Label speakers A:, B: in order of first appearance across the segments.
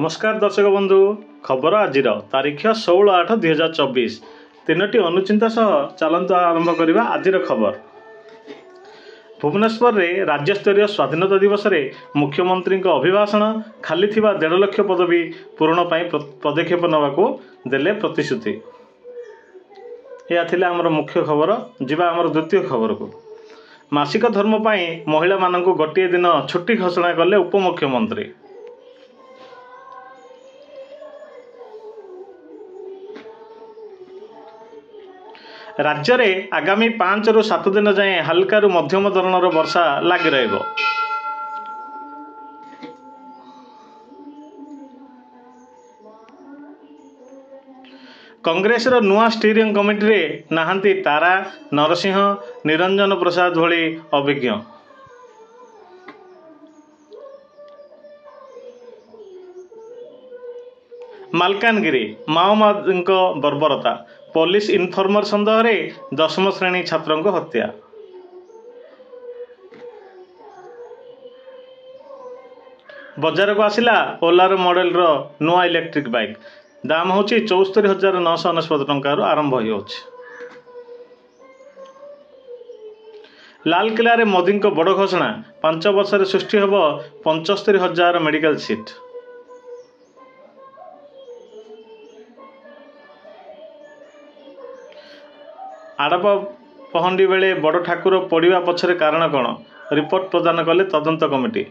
A: नमस्कार दर्शक बंधु खबर आज तारीख 16/8/2024 तीनोटी अनुचिंता सह चलतु आरंभ करवा आज खबर। भुवनेश्वर में राज्यस्तरीय स्वाधीनता दिवस रे मुख्यमंत्री अभिभाषण खाली 1.5 लाख पदवी पूरण पर पदक्षेप नवाको देले प्रतिश्रुति। यह थिला आमर मुख्य खबर। जीवा आमर द्वितीय खबर को मासिक धर्म पर महिला मानक गोटे दिन छुट्टी घोषणा कले उपमुख्यमंत्री। राज्य में आगामी 5 ରୁ 7 दिन जाए हल्का रु मध्यम धरणर वर्षा लगी रहिबो। कांग्रेस रो नुआ स्टीयरिंग कमिटी रे नाहांती तारा नरसिंह निरंजन प्रसाद भली अभिज्ञ। मालकानगिरी माओवादी बर्बरता पुलिस इनफॉर्मर संदेह रे 10म श्रेणी छात्रों को हत्या। बजार को आसिला ओलार मॉडल रो नुआ इलेक्ट्रिक बाइक दाम होची 74,999 टंका आरंभ हो। लाल किला रे मोदी को बड़ घोषणा 5 वर्ष रे सृष्टि हब 75,000 मेडिकल सीट। आड़प पहंडी बेले बड़ ठाकुर पड़ा पछरे कारण कौन रिपोर्ट प्रदान कले तदंत कमिटी।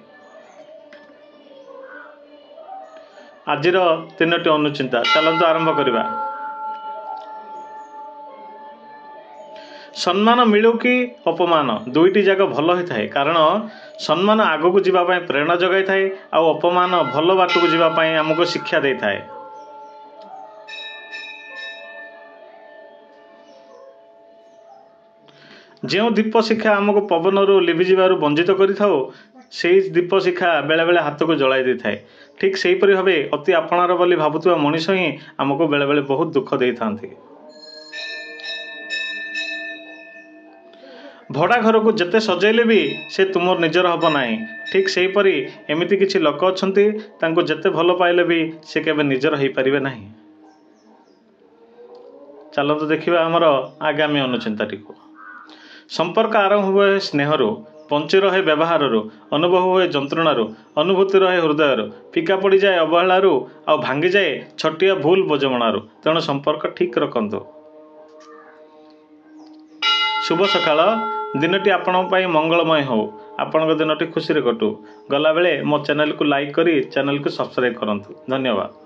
A: आजिर तीनोटी अनुचिंता चलतु आरंभ करवा। सम्मान मिलू कि अपमान दुईटी जाक भल होता है कारण सम्मान आगू जावाई प्रेरणा जगाई थाए आ अपमान भल बाट को जावाई आमको शिक्षा दे थाए। जो दीप शिखा आमको पवन रू लिभिजार वंचित कर दीप शिखा बेले बेले हाथ को जलाई दे थाए। ठीक से भाव अति आपणार बोली भावुवा मनीष ही आमको बेले बेले बहुत दुख दे था। भड़ा घर को जिते सजैले भी से तुम निजर हम ना। ठीक से एमती किसी लोक अच्छा जिते भल पाइले भी से केवे निजर हो पारे ना। चलते देखा आमर आगामी अनुचिंताटी को। संपर्क आरंभ हुए स्नेहरु पंची रहे व्यवहार अनुभव हुए जंत्रणारू अनुभूति रहे हृदय फिका पड़ जाए अवहेलू आ भांगी जाए छटिया भूल बोझमणारू। तेणु संपर्क ठीक रखंतु। शुभ सकाळ दिनटी आपण पाई मंगलमय हो। आपण दिनटी खुशी रे कटू। गला बेले मो चैनल को लाइक करी चैनल को सब्सक्राइब करंतु। धन्यवाद।